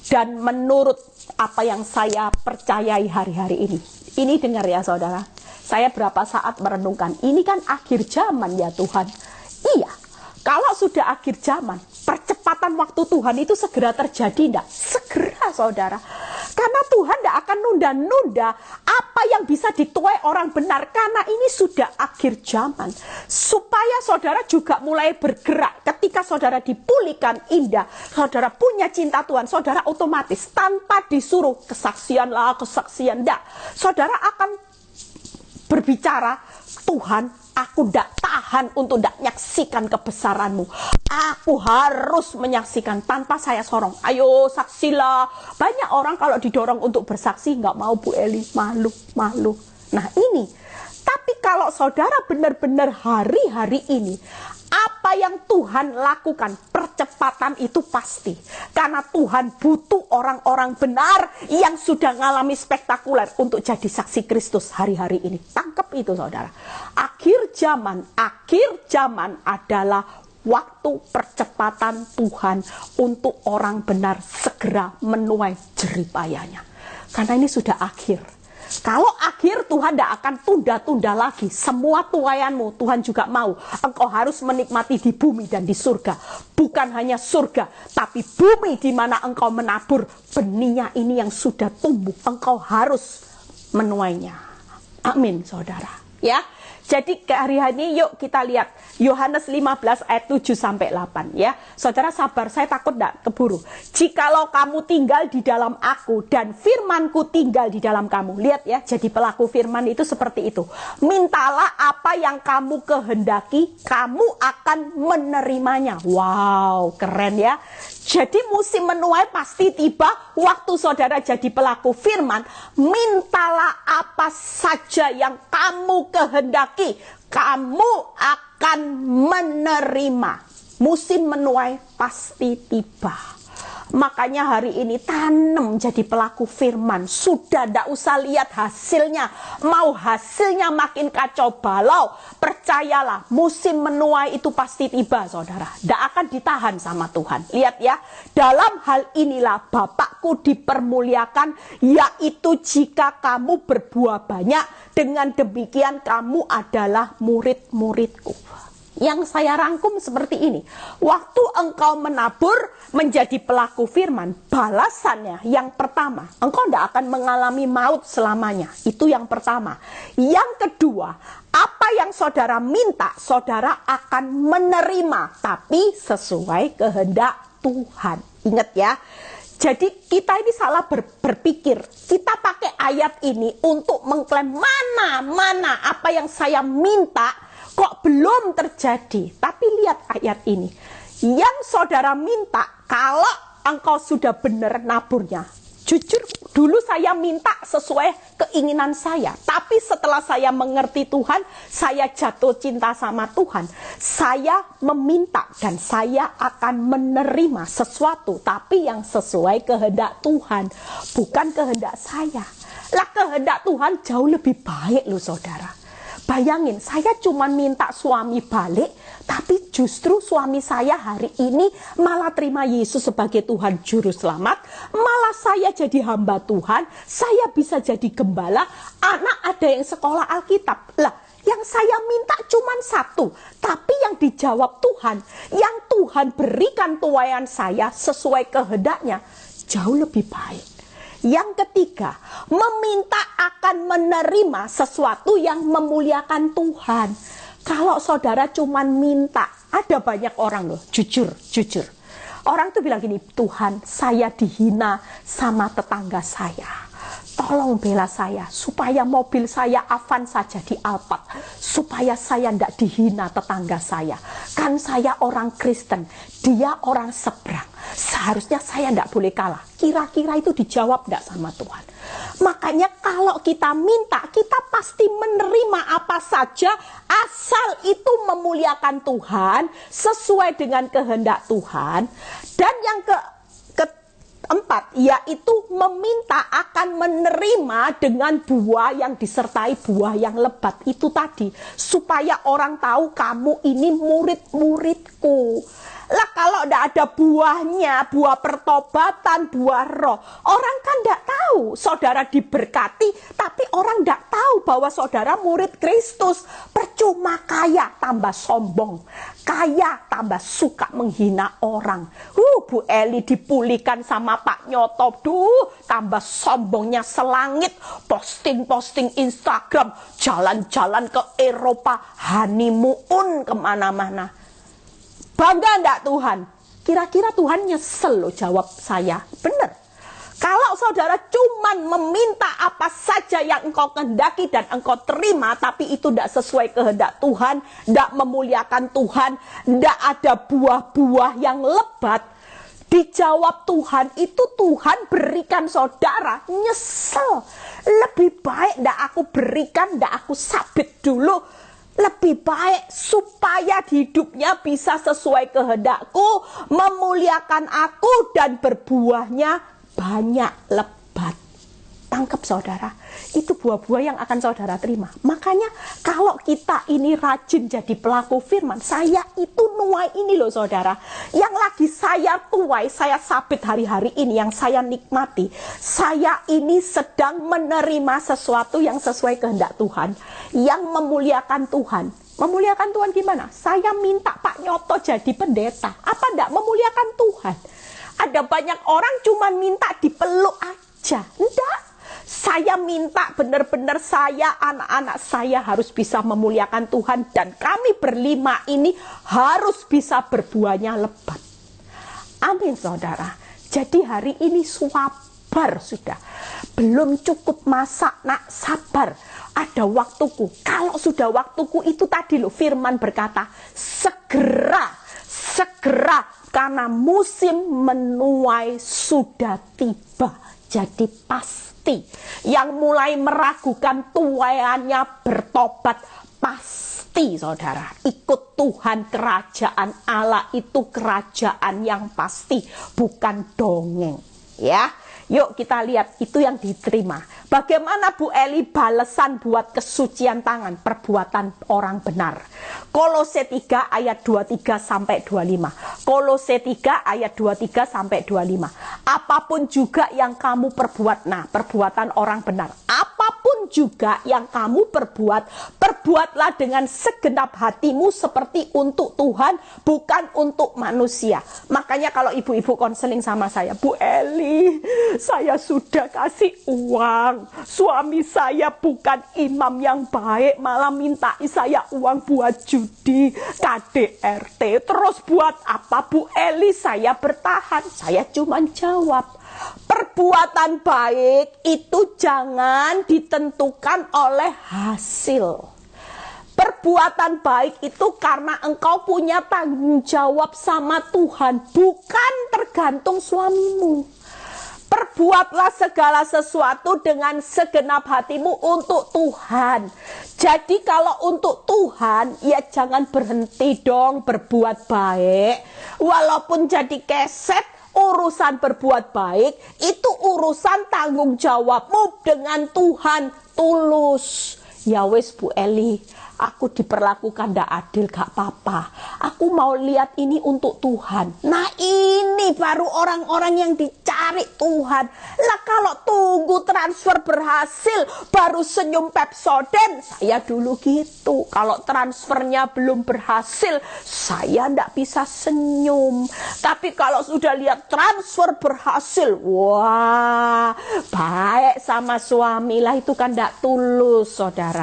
Dan menurut apa yang saya percayai hari-hari ini. Ini dengar ya saudara. Saya berapa saat merenungkan. Ini kan akhir zaman ya Tuhan. Iya. Kalau sudah akhir zaman. Percepatan waktu Tuhan itu segera terjadi enggak? Segera saudara. Karena Tuhan tidak akan nunda-nunda apa yang bisa dituai orang benar. Karena ini sudah akhir zaman. Supaya saudara juga mulai bergerak. Ketika saudara dipulihkan indah. Saudara punya cinta Tuhan. Saudara otomatis tanpa disuruh kesaksian enggak. Saudara akan berbicara, Tuhan, aku tidak tahan untuk tidak menyaksikan kebesaran-Mu. Aku harus menyaksikan tanpa saya sorong. Ayo saksilah. Banyak orang kalau didorong untuk bersaksi nggak mau, Bu Eli, malu. Nah ini. Tapi kalau saudara benar-benar hari-hari ini, apa yang Tuhan lakukan, percepatan itu pasti. Karena Tuhan butuh orang-orang benar yang sudah mengalami spektakuler untuk jadi saksi Kristus hari-hari ini. Tangkap itu saudara. Akhir zaman adalah waktu percepatan Tuhan untuk orang benar segera menuai jeripayanya. Karena ini sudah akhir. Kalau akhir, Tuhan tidak akan tunda-tunda lagi. Semua tuaianmu Tuhan juga mau. Engkau harus menikmati di bumi dan di surga. Bukan hanya surga, tapi bumi di mana engkau menabur benihnya ini yang sudah tumbuh. Engkau harus menuainya. Amin saudara. Ya. Jadi hari ini yuk kita lihat Yohanes 15 ayat 7 sampai 8 ya. Saudara sabar, saya takut tidak keburu. Jikalau kamu tinggal di dalam aku dan firmanku tinggal di dalam kamu. Lihat ya, jadi pelaku firman itu seperti itu. Mintalah apa yang kamu kehendaki, kamu akan menerimanya. Wow, keren ya. Jadi musim menuai pasti tiba waktu saudara jadi pelaku firman. Mintalah apa saja yang kamu kehendaki, kamu akan menerima. Musim menuai pasti tiba. Makanya hari ini tanam jadi pelaku firman. Sudah tidak usah lihat hasilnya. Mau hasilnya makin kacau balau, percayalah musim menuai itu pasti tiba saudara. Tidak akan ditahan sama Tuhan. Lihat ya, dalam hal inilah Bapakku dipermuliakan, yaitu jika kamu berbuah banyak. Dengan demikian kamu adalah murid-muridku. Yang saya rangkum seperti ini. Waktu engkau menabur menjadi pelaku firman, balasannya yang pertama, engkau tidak akan mengalami maut selamanya. Itu yang pertama. Yang kedua, apa yang saudara minta, saudara akan menerima, tapi sesuai kehendak Tuhan. Ingat ya. Jadi kita ini salah berpikir. Kita pakai ayat ini untuk mengklaim mana apa yang saya minta kok belum terjadi. Tapi lihat ayat ini. Yang saudara minta, kalau engkau sudah benar naburnya. Jujur, dulu saya minta sesuai keinginan saya. Tapi setelah saya mengerti Tuhan, saya jatuh cinta sama Tuhan. Saya meminta dan saya akan menerima sesuatu. Tapi yang sesuai kehendak Tuhan, bukan kehendak saya. Lah kehendak Tuhan jauh lebih baik loh saudara. Bayangin, saya cuma minta suami balik, tapi justru suami saya hari ini malah terima Yesus sebagai Tuhan Juru Selamat. Malah saya jadi hamba Tuhan, saya bisa jadi gembala, anak ada yang sekolah Alkitab. Lah, yang saya minta cuma satu, tapi yang dijawab Tuhan, yang Tuhan berikan tuaian saya sesuai kehendaknya, jauh lebih baik. Yang ketiga, meminta akan menerima sesuatu yang memuliakan Tuhan. Kalau saudara cuma minta, ada banyak orang loh, jujur. Orang tuh bilang gini, Tuhan, saya dihina sama tetangga saya. Tolong bela saya, supaya mobil saya Avanza jadi Alphard. Supaya saya tidak dihina tetangga saya. Kan saya orang Kristen, dia orang seberang. Seharusnya saya tidak boleh kalah. Kira-kira itu dijawab tidak sama Tuhan. Makanya kalau kita minta, kita pasti menerima apa saja asal itu memuliakan Tuhan, sesuai dengan kehendak Tuhan. Dan yang keempat, yaitu meminta akan menerima dengan buah yang disertai buah yang lebat. Itu tadi, supaya orang tahu kamu ini murid-muridku. Lah kalau tidak ada buahnya, buah pertobatan, buah roh, orang kan tidak tahu saudara diberkati, tapi orang tidak tahu bahwa saudara murid Kristus. Percuma kaya tambah sombong, kaya tambah suka menghina orang. Bu Eli dipulihkan sama Pak Nyoto, tambah sombongnya selangit, posting Instagram, jalan-jalan ke Eropa, honeymoon kemana-mana. Bangga enggak Tuhan? Kira-kira Tuhan nyesel loh jawab saya. Benar. Kalau saudara cuman meminta apa saja yang engkau kehendaki dan engkau terima, tapi itu tidak sesuai kehendak Tuhan, tidak memuliakan Tuhan, tidak ada buah-buah yang lebat, dijawab Tuhan, itu Tuhan berikan saudara nyesel. Lebih baik tidak aku berikan, tidak aku sabit dulu. Lebih baik supaya hidupnya bisa sesuai kehendakku, memuliakan aku dan berbuahnya banyak lebat. Tangkap saudara, itu buah-buah yang akan saudara terima. Makanya kalau kita ini rajin jadi pelaku firman, saya itu nuai ini loh saudara. Yang lagi saya tuai, saya sabit hari-hari ini, yang saya nikmati. Saya ini sedang menerima sesuatu yang sesuai kehendak Tuhan, yang memuliakan Tuhan. Memuliakan Tuhan gimana? Saya minta Pak Nyoto jadi pendeta. Apa enggak memuliakan Tuhan? Ada banyak orang cuma minta dipeluk aja. Enggak. Saya minta benar-benar saya, anak-anak saya harus bisa memuliakan Tuhan. Dan kami berlima ini harus bisa berbuahnya lebat. Amin saudara. Jadi hari ini sabar sudah. Belum cukup masak, nak, sabar. Ada waktuku. Kalau sudah waktuku itu tadi loh, firman berkata, segera, karena musim menuai sudah tiba. Jadi pasti, yang mulai meragukan tuaiannya bertobat, pasti saudara, ikut Tuhan. Kerajaan Allah itu kerajaan yang pasti, bukan dongeng. Ya, yuk kita lihat itu yang diterima. Bagaimana Bu Eli balasan buat kesucian tangan, perbuatan orang benar. Kolose 3 ayat 23 sampai 25. Kolose 3 ayat 23 sampai 25. Apapun juga yang kamu perbuat, nah perbuatan orang benar. Apapun juga yang kamu perbuat, perbuatlah dengan segenap hatimu seperti untuk Tuhan, bukan untuk manusia. Makanya kalau ibu-ibu konseling sama saya, Bu Eli, saya sudah kasih uang. Suami saya bukan imam yang baik, malah minta saya uang buat judi, KDRT. Terus buat apa Bu Eli saya bertahan? Saya cuma jawab, perbuatan baik itu jangan ditentukan oleh hasil. Perbuatan baik itu karena engkau punya tanggung jawab sama Tuhan, bukan tergantung suamimu. Perbuatlah segala sesuatu dengan segenap hatimu untuk Tuhan. Jadi kalau untuk Tuhan, ya jangan berhenti dong berbuat baik. Walaupun jadi keset, Urusan berbuat baik itu urusan tanggung jawabmu dengan Tuhan. Tulus. Ya wes Bu Eli, aku diperlakukan tidak adil, gak apa-apa. Aku mau lihat ini untuk Tuhan. Nah ini baru orang-orang yang dicari Tuhan. Lah kalau tunggu transfer berhasil baru senyum Pepsodent, saya dulu gitu. Kalau transfernya belum berhasil, saya tidak bisa senyum. Tapi kalau sudah lihat transfer berhasil, wah baik sama suami lah, itu kan tidak tulus, saudara.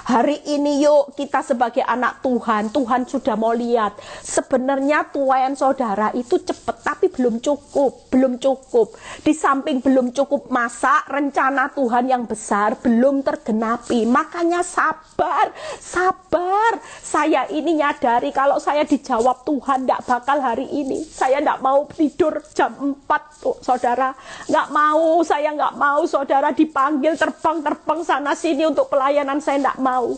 Hari ini yuk kita sebagai anak Tuhan, Tuhan sudah mau lihat. Sebenarnya tuayan saudara itu cepat tapi belum cukup. Di samping belum cukup masa, rencana Tuhan yang besar belum tergenapi. Makanya sabar. Saya ini nyadari kalau saya dijawab Tuhan tidak bakal hari ini. Saya tidak mau tidur jam 4 tuh, saudara. Saya nggak mau saudara dipanggil terbang sana sini untuk pelayanan, saya tidak mau.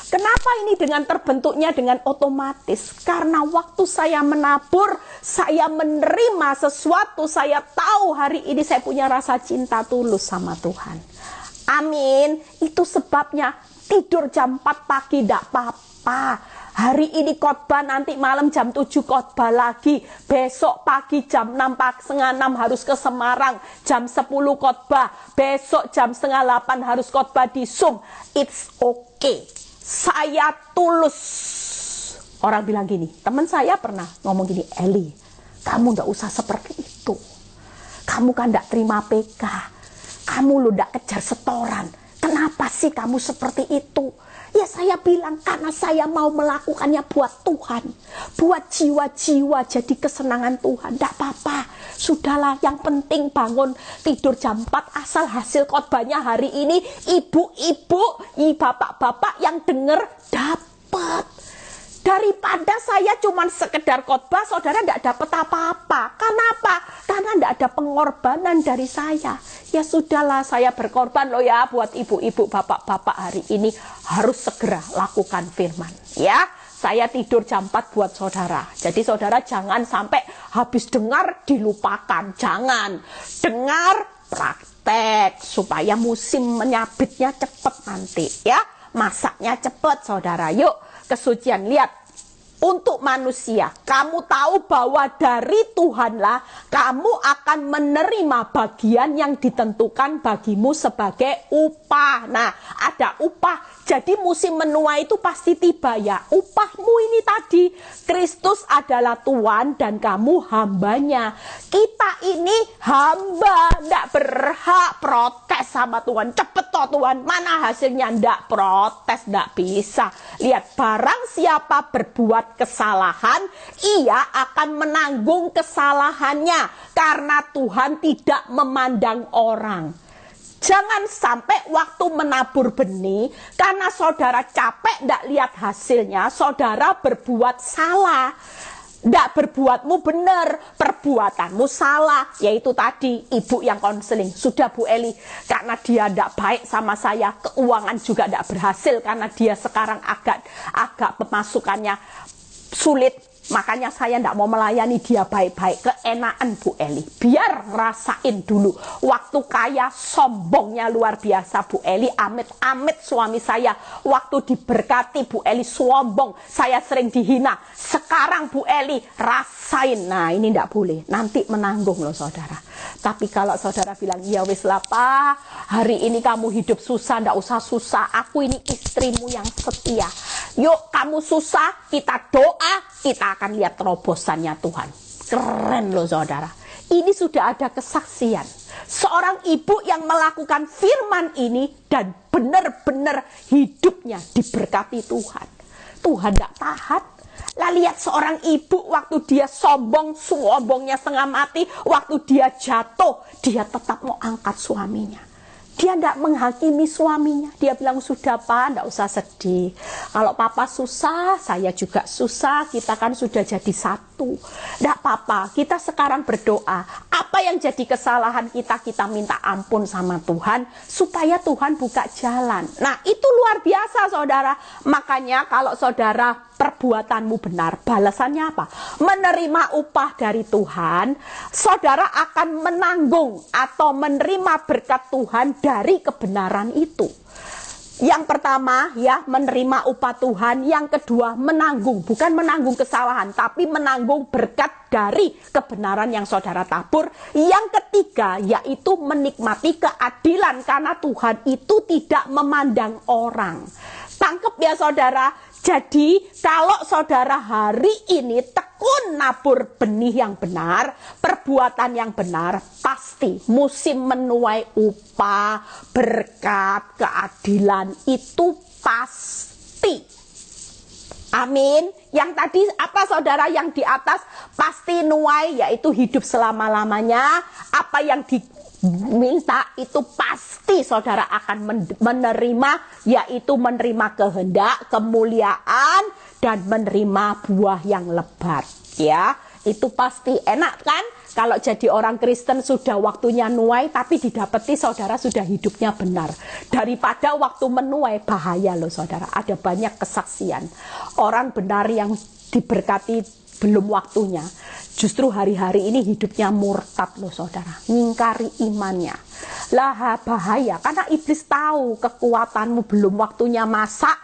Kenapa ini dengan terbentuknya dengan otomatis? Karena waktu saya menabur, saya menerima sesuatu, saya tahu hari ini saya punya rasa cinta tulus sama Tuhan. Amin. Itu sebabnya tidur jam 4 pagi tidak apa-apa. Hari ini khotbah, nanti malam jam 7 khotbah lagi. Besok pagi jam 6, setengah 6 harus ke Semarang. Jam 10 khotbah. Besok jam setengah 8 harus khotbah di Zoom. It's okay. Saya tulus. Orang bilang gini, teman saya pernah ngomong gini, Eli, kamu nggak usah seperti itu. Kamu kan nggak terima PK. Kamu lo nggak kejar setoran. Kenapa sih kamu seperti itu? Ya saya bilang karena saya mau melakukannya buat Tuhan. Buat jiwa-jiwa jadi kesenangan Tuhan. Tidak apa-apa. Sudahlah, yang penting bangun tidur jam 4 asal hasil khotbahnya hari ini ibu-ibu, bapak-bapak yang dengar dapat. Daripada saya cuma sekedar khotbah, saudara tidak dapat apa-apa. Kenapa? Karena tidak ada pengorbanan dari saya. Ya sudahlah, saya berkorban loh ya buat ibu-ibu, bapak-bapak hari ini harus segera lakukan firman. Ya, saya tidur jam 4 buat saudara. Jadi saudara jangan sampai habis dengar dilupakan. Jangan. Dengar, praktek supaya musim menyabitnya cepat nanti. Ya, masaknya cepat saudara. Yuk. Kesucian, lihat, untuk manusia kamu tahu bahwa dari Tuhanlah kamu akan menerima bagian yang ditentukan bagimu sebagai upah. Nah, ada upah. Jadi musim menuai itu pasti tiba ya. Upahmu ini tadi, Kristus adalah Tuhan dan kamu hambanya. Kita ini hamba, tidak berhak protes sama Tuhan. Cepet toh Tuhan, mana hasilnya? Tidak protes, tidak bisa. Lihat, barang siapa berbuat kesalahan, ia akan menanggung kesalahannya. Karena Tuhan tidak memandang orang. Jangan sampai waktu menabur benih, karena saudara capek tidak lihat hasilnya, saudara berbuat salah. Tidak berbuatmu benar, perbuatanmu salah. Yaitu tadi ibu yang konseling, sudah Bu Eli, karena dia tidak baik sama saya, keuangan juga tidak berhasil karena dia sekarang agak pemasukannya sulit. Makanya saya tidak mau melayani dia baik-baik. Keenaan Bu Eli. Biar rasain dulu. Waktu kaya sombongnya luar biasa Bu Eli. Amit-amit suami saya. Waktu diberkati Bu Eli sombong. Saya sering dihina. Sekarang Bu Eli rasain. Nah ini tidak boleh. Nanti menanggung loh saudara. Tapi kalau saudara bilang, ya wis lah Pak, hari ini kamu hidup susah, tidak usah susah. Aku ini istrimu yang setia. Yuk kamu susah, kita doa, kita akan lihat terobosannya Tuhan. Keren loh saudara. Ini sudah ada kesaksian. Seorang ibu yang melakukan firman ini dan benar-benar hidupnya diberkati Tuhan. Tuhan tidak tahan. Lah lihat seorang ibu waktu dia sombongnya setengah mati, waktu dia jatuh, dia tetap mau angkat suaminya. Dia tidak menghakimi suaminya. Dia bilang, sudah Pak, tidak usah sedih. Kalau Papa susah, saya juga susah. Kita kan sudah jadi satu. Tidak apa-apa, kita sekarang berdoa. Apa yang jadi kesalahan kita, kita minta ampun sama Tuhan supaya Tuhan buka jalan. Nah, itu luar biasa saudara. Makanya kalau saudara perbuatanmu benar, balasannya apa? Menerima upah dari Tuhan, saudara akan menanggung atau menerima berkat Tuhan dari kebenaran itu. Yang pertama ya, menerima upah Tuhan. Yang kedua, menanggung, bukan menanggung kesalahan, tapi menanggung berkat dari kebenaran yang saudara tabur. Yang ketiga, yaitu menikmati keadilan, karena Tuhan itu tidak memandang orang. Tangkep ya saudara. Jadi kalau saudara hari ini tekun nabur benih yang benar, perbuatan yang benar, pasti musim menuai upah, berkat, keadilan itu pasti. Amin. Yang tadi apa saudara, yang di atas pasti nuai, yaitu hidup selama-lamanya. Apa yang diminta itu pasti saudara akan menerima, yaitu menerima kehendak, kemuliaan, dan menerima buah yang lebat. Ya, itu pasti enak kan? Kalau jadi orang Kristen sudah waktunya nuai, tapi didapati saudara sudah hidupnya benar. Daripada waktu menuai, bahaya loh saudara. Ada banyak kesaksian. Orang benar yang diberkati belum waktunya. Justru hari-hari ini hidupnya murtad loh saudara. Ngingkari imannya. Lah bahaya, karena iblis tahu kekuatanmu belum waktunya masak.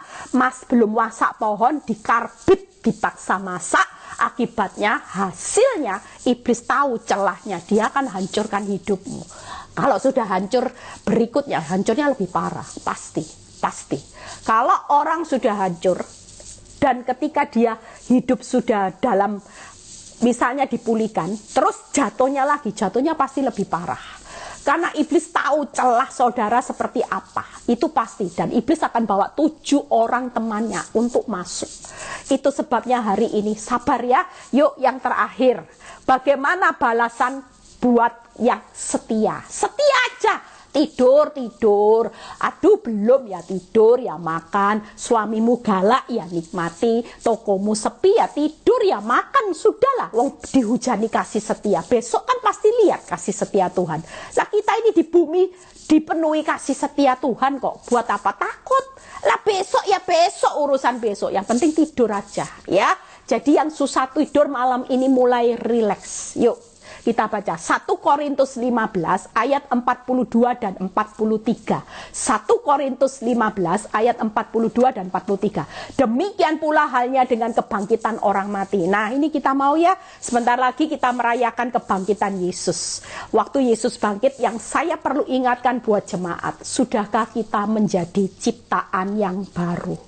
Belum masak pohon, dikarbit, dipaksa masak. Akibatnya, hasilnya iblis tahu celahnya, dia akan hancurkan hidupmu. Kalau sudah hancur, berikutnya hancurnya lebih parah, pasti. Kalau orang sudah hancur dan ketika dia hidup sudah dalam, misalnya dipulihkan, terus jatuhnya pasti lebih parah. Karena iblis tahu celah saudara seperti apa, itu pasti. Dan iblis akan bawa 7 orang temannya untuk masuk. Itu sebabnya hari ini sabar ya. Yuk yang terakhir, bagaimana balasan buat yang setia? Setia aja. Tidur, aduh belum ya tidur ya makan, suamimu galak ya nikmati, tokomu sepi ya tidur ya makan, sudahlah, wong dihujani kasih setia, besok kan pasti lihat kasih setia Tuhan. Lah kita ini di bumi dipenuhi kasih setia Tuhan kok, buat apa takut? Lah besok ya besok, urusan besok, yang penting tidur aja ya. Jadi yang susah tidur malam ini mulai rileks, yuk. Kita baca 1 Korintus 15 ayat 42 dan 43. 1 Korintus 15 ayat 42 dan 43. Demikian pula halnya dengan kebangkitan orang mati. Nah ini kita mau ya, sebentar lagi kita merayakan kebangkitan Yesus. Waktu Yesus bangkit, yang saya perlu ingatkan buat jemaat, sudahkah kita menjadi ciptaan yang baru?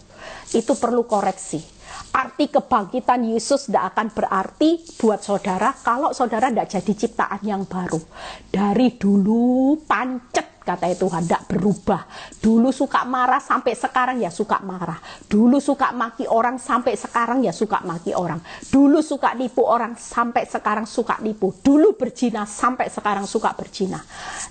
Itu perlu koreksi. Arti kebangkitan Yesus tidak akan berarti buat saudara kalau saudara tidak jadi ciptaan yang baru. Dari dulu pancet kata Tuhan, tidak berubah. Dulu suka marah sampai sekarang ya suka marah. Dulu suka maki orang sampai sekarang ya suka maki orang. Dulu suka nipu orang sampai sekarang suka nipu. Dulu berzina sampai sekarang suka berzina.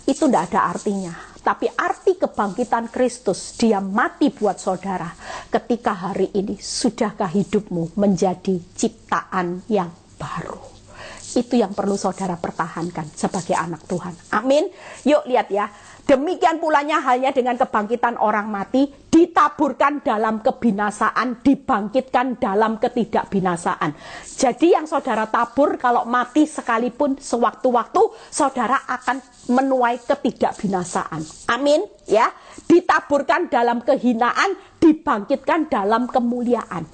Itu tidak ada artinya. Tapi arti kebangkitan Kristus, dia mati buat saudara. Ketika hari ini, sudahkah hidupmu menjadi ciptaan yang baru? Itu yang perlu saudara pertahankan sebagai anak Tuhan. Amin. Yuk lihat ya. Demikian pulanya halnya dengan kebangkitan orang mati, ditaburkan dalam kebinasaan, dibangkitkan dalam ketidakbinasaan. Jadi yang saudara tabur kalau mati sekalipun sewaktu-waktu, saudara akan menuai ketidakbinasaan. Amin ya. Ditaburkan dalam kehinaan, dibangkitkan dalam kemuliaan.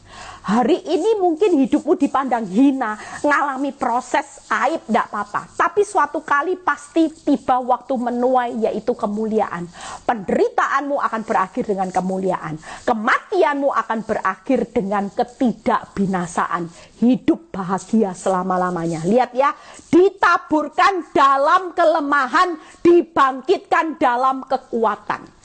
Hari ini mungkin hidupmu dipandang hina, ngalami proses aib, tidak apa-apa. Tapi suatu kali pasti tiba waktu menuai, yaitu kemuliaan. Penderitaanmu akan berakhir dengan kemuliaan. Kematianmu akan berakhir dengan ketidakbinasaan. Hidup bahagia selama-lamanya. Lihat ya, ditaburkan dalam kelemahan, dibangkitkan dalam kekuatan.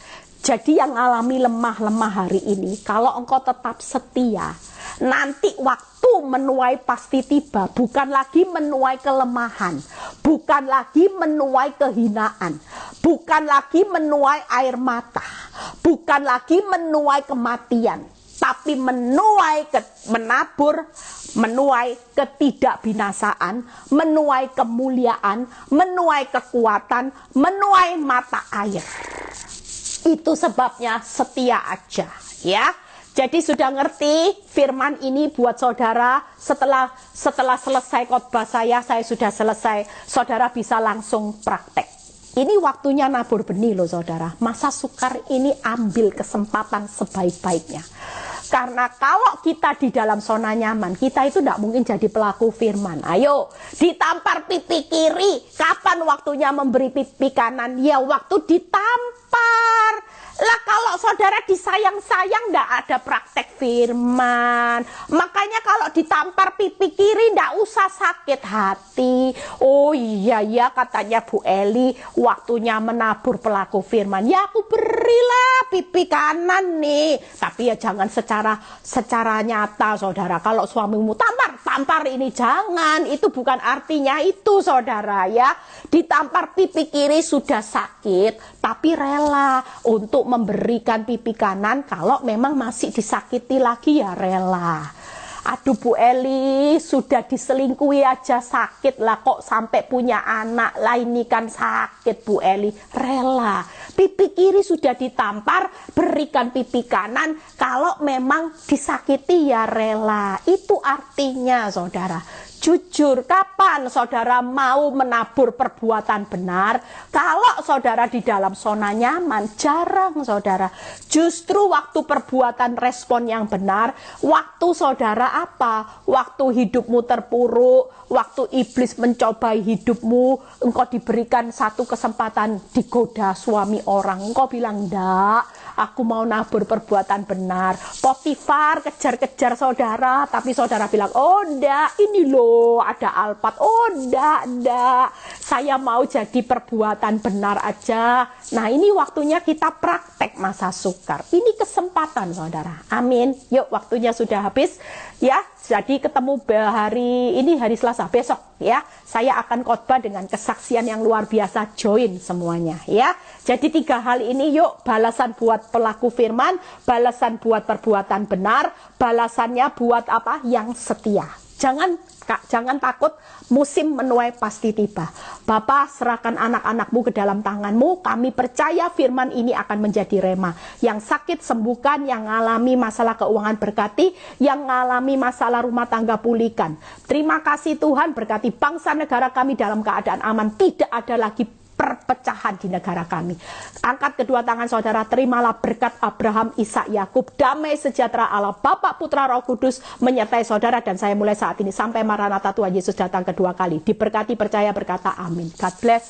Jadi yang alami lemah-lemah hari ini, kalau engkau tetap setia, nanti waktu menuai pasti tiba. Bukan lagi menuai kelemahan, bukan lagi menuai kehinaan, bukan lagi menuai air mata, bukan lagi menuai kematian, tapi menabur menuai ketidakbinasaan, menuai kemuliaan, menuai kekuatan, menuai mata air. Itu sebabnya setia aja, ya. Jadi sudah ngerti firman ini buat saudara. Setelah selesai khotbah saya sudah selesai. Saudara bisa langsung praktek. Ini waktunya nabur benih loh saudara. Masa sukar ini ambil kesempatan sebaik-baiknya. Karena kalau kita di dalam zona nyaman, kita itu tidak mungkin jadi pelaku firman. Ayo, ditampar pipi kiri. Kapan waktunya memberi pipi kanan? Ya waktu ditampar. Lah kalau saudara disayang-sayang tidak ada praktek firman. Makanya kalau ditampar pipi kiri tidak usah sakit hati. Oh iya ya, katanya Bu Eli, waktunya menabur pelaku firman. Ya aku berilah pipi kanan nih. Tapi ya jangan secara nyata saudara. Kalau suamimu tampar ini jangan. Itu bukan artinya itu saudara ya. Ditampar pipi kiri sudah sakit, tapi rela untuk memberikan pipi kanan. Kalau memang masih disakiti lagi ya rela. Aduh Bu Eli, sudah diselingkuhi aja sakit lah, kok sampai punya anak lah, ini kan sakit Bu Eli. Rela, pipi kiri sudah ditampar, berikan pipi kanan. Kalau memang disakiti ya rela. Itu artinya saudara. Jujur, kapan saudara mau menabur perbuatan benar? Kalau saudara di dalam zona nyaman, jarang saudara. Justru waktu perbuatan respon yang benar, waktu saudara apa? Waktu hidupmu terpuruk, waktu iblis mencobai hidupmu, engkau diberikan satu kesempatan digoda suami orang. Engkau bilang, enggak, aku mau nabur perbuatan benar. Potifar kejar-kejar saudara, tapi saudara bilang, oh enggak, ini loh ada Alphard. Oh enggak, saya mau jadi perbuatan benar aja. Nah ini waktunya kita praktek masa sukar. Ini kesempatan saudara. Amin. Yuk, waktunya sudah habis ya. Jadi ketemu hari ini, hari Selasa, besok ya. Saya akan khotbah dengan kesaksian yang luar biasa. Join semuanya ya. Jadi 3 hal ini yuk, balasan buat pelaku firman, balasan buat perbuatan benar, balasannya buat apa? Yang setia. Jangan takut, musim menuai pasti tiba. Bapa, serahkan anak-anakmu ke dalam tanganmu. Kami percaya firman ini akan menjadi rema. Yang sakit sembuhkan, yang mengalami masalah keuangan berkati, yang mengalami masalah rumah tangga pulihkan. Terima kasih Tuhan, berkati bangsa negara kami dalam keadaan aman. Tidak ada lagi perpecahan di negara kami. Angkat kedua tangan saudara, terimalah berkat Abraham, Ishak, Yakub. Damai sejahtera Allah Bapa, Putra, Roh Kudus menyertai saudara dan saya mulai saat ini sampai Maranatha Tuhan Yesus datang kedua kali. Diberkati, percaya, berkata amin. God bless.